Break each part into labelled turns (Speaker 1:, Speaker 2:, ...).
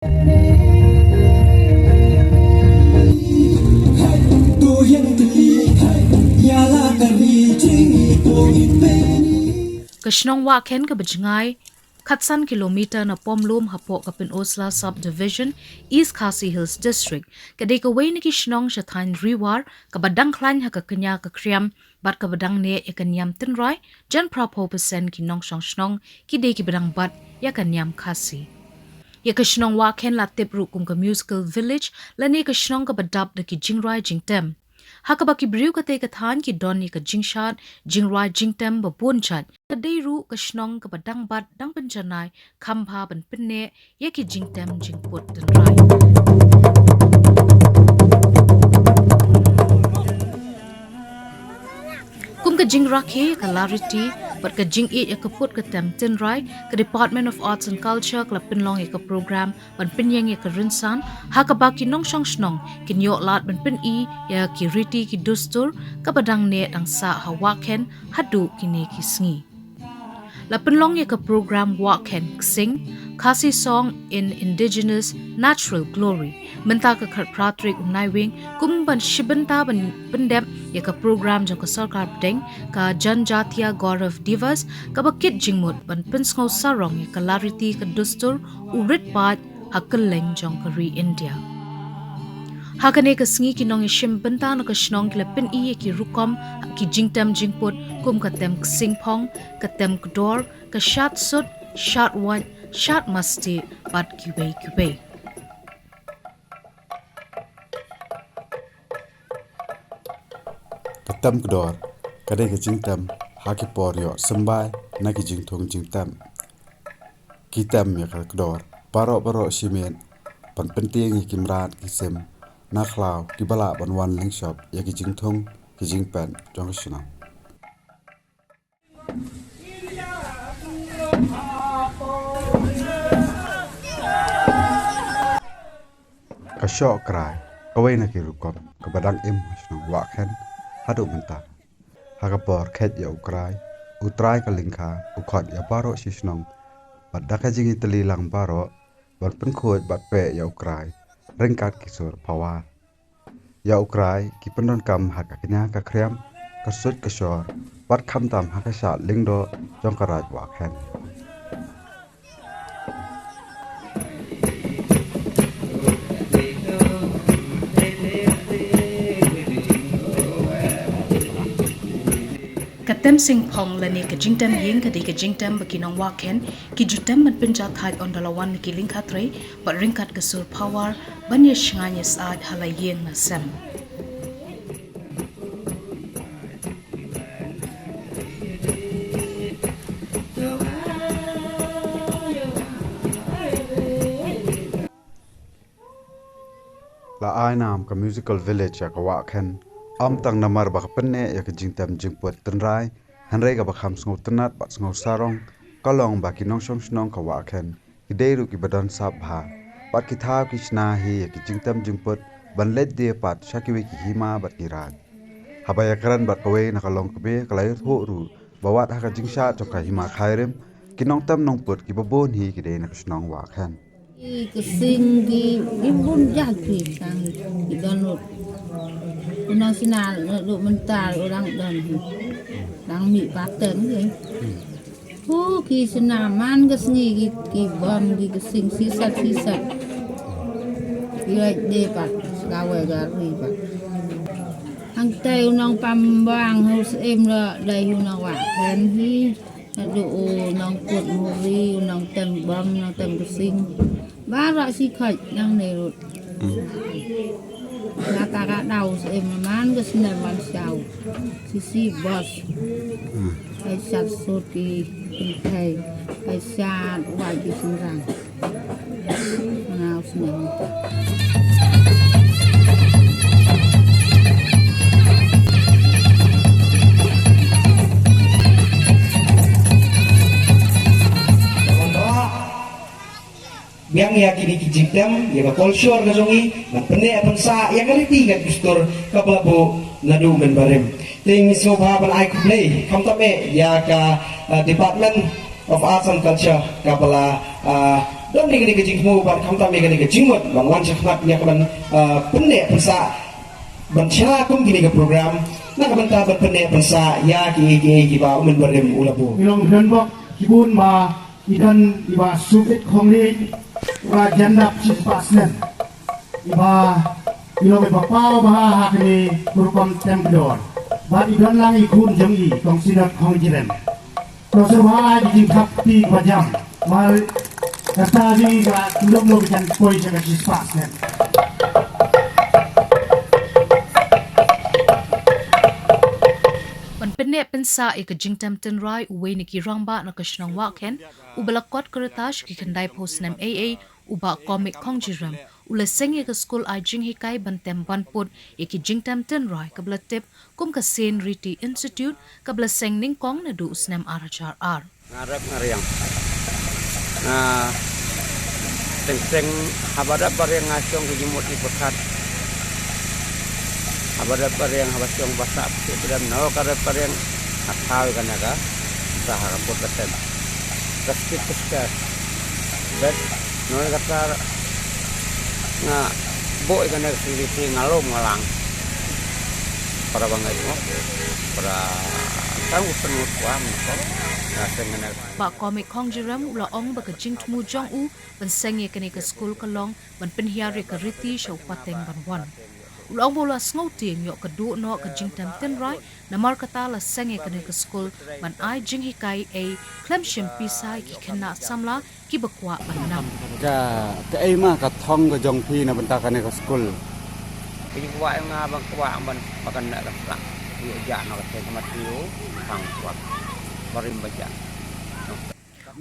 Speaker 1: Ksing Wahkhen ka bajngai Khatsan kilometer na pomlum hapo kapin Osla subdivision East Khasi Hills district kadai ka way ni Ksing shathain riwar kabadang klan ha ka kanya ka kriam bat kabadang ne ekanyam tinrai jan prapo percent ki nong snong ki dei ki badang bat ya kanyam Khasi ya Ksing Wahkhen la tip ru kum ka musical village la ne Ksing ka badap da ki jingrai jingtem Hakabaki briu ka te kathan ki doni ka jingshat jingrai jingtem babon chat kadai ru ka snong ka badang bat dang penjanai khampa ban pinne ye ki jingtem jingput den rai kum ka jingrakhe ka larity but ka jing it ka put ka tem tin rai ka Department of Arts and Culture ka pinlong ka program ban pinyang ka rinsan hakabaki nong shong snong kin yo lat ban pin I ya ki riti ki dustur ka badang ne ang sa ha Wahkhen hadu kini ki sngi la pinlong ka program Wahkhen Ksing Khasi song in indigenous natural glory menta ka khat pratrik unai wing kum ban shibanta ban pendep ya ka program jong ka sarkar deng ka janjatiya gaurav divas ka bakit jingmut ban pinsngau sarong ya ka lariti ka dustur urit pat hakeleng jong ka ri India hakane ka sngi ki nong shim banta no ka snong kila pin I ki rukom ki jingtam jingput kum ka tem Ksing phong ka tem kdor ka shat sut shat wat shat masti bat kiwe
Speaker 2: Katam kedor kadai ke jingtam haki por yo sembai na ki jingthong jingtam kitam ya kedor barok simen pan penting ki kimrat ki sem na khlaw ki bala ban wan ling shop ya ki jingthong ki jingpan jong shina ka shok krai kawai na ki rukom ka badang im shna Wahkhen hadu menta hakapor khet ya ukrai utrai ka lingkha ukhot ya baro shisnong badaka jingi teli lang baro bat penkhot bat pe ya ukrai rengkat kisur pawa ya ukrai ki pendon kam hakaknya ka kriam kasut kasor bat kham tam hakasat lingdo jongkaraj Wahkhen
Speaker 1: Katem sing pong lani ka jingtam ying ka di ka jingtam baki nong Wahkhen ki jutam man pinjat thai on dalawan ki lingkat rei but ringkat ka sur power banya shnganya saad halayeng na sem
Speaker 2: la ai nam ka musical village ya ka Wahkhen am tang namar ba penne ya ka jingtam jingpot tenrai hanrei ka bakham sngo tenat bat sngo sarong kalong ba ki nong shong snong ka Wahkhen ideiru ki badan sap bha bat ki tha ki chna hi ya ki jingtam jingpot ban let de pat shakiwe ki hima bat ki rag habaya karan bat kawe na kalong kbe kalai tho ru bawat ha ka jingsha choka hima khairem ki nong tam nong pot ki babon hi ki de na snong Wahkhen
Speaker 3: Ksing di bun jahit sang di download. Unang sinal do mental orang dan dang mi paten ni. Ki senaman ke sengi ki bom ki Ksing sisat. Ki de pat gawe gari pat. Ang tay unang pambang haus em la dai unang Wahkhen hi do unang put muri unang tem bom unang tem Ksing. Barak si khaj nang nerut. Kata đầu em man cái sinh man sao. Si bos. Ai sat sốt ki thầy. Ai sat wai ki sunrang. Nào sinh.
Speaker 4: Biang ya kini kijikdam ya ka culture ka jongi na pene apan sa ya ka riti ka gustor ka plabo nadu men barem ting so pa ban ai kuplay kam tabe ya ka Department of Arts and Culture ka pala dan ni ke jing mu bar kam tam ni ke jingmut bang wan chakmat nya kan penne pensa ban cha kum gini ke program na ka banta ban penne pensa ya ki ba men barem ulabu
Speaker 5: ilong dan bok kibun ma ikan iba subit khongli ra jandap cipasnen iba ilong iba pau bah hakni kurkom tempdor ba idan lang ikun jangi kong sinat khong jiren to sewa jing thapti bajam mal kata di ga tulong kan koi jaga cipasnen
Speaker 1: Penne pensa e ka jingtam ten rai uwe ni ki rangba na ka shnang Wahkhen ubala kwat keretash ki kendai post nam AA uba komik kongjiram ula seng e ka school ai jing hikai bantem banput e ki jingtam ten rai ka bla tip kum ka sen riti institute ka bla seng ning kong na du usnam arachar ar
Speaker 6: ngarap ngariang na teng habada bareng ngasong ki jimut ni pekat abada pareng habasong basa pti bedam no kare pareng athal kanaga sahara potaten kastit kastar bet no kata na boy kanaga siriti ngalom ngalang para bangai mo para tahu penut wam ko na sengana
Speaker 1: ba komik kongjiram ula ong ba ka jing tmu jong u ban seng e ka school kalong ban penhiare ka riti shaw pateng ban wan ulong bola snouting yo kadu no ka jingtam tin rai namar kata la senge kane ka school ban ai jing hikai a klemshim pisai ki khana samla ki bakwa banam
Speaker 7: ka ai ma ka thong ka jong phi na banta kane ka school
Speaker 6: ki wa nga bang kwa ban pakan na ka yo ja no ka te matiu pang wa barim baja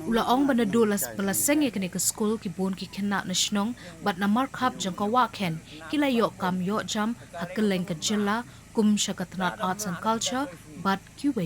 Speaker 1: ula ong banadulas pala senge kane ka school ki bon ki khana na shnong bat namar khap jang ka Wahkhen kila yo kam yo jam hakeleng ka jilla kum shakatnat arts and culture bat kiwe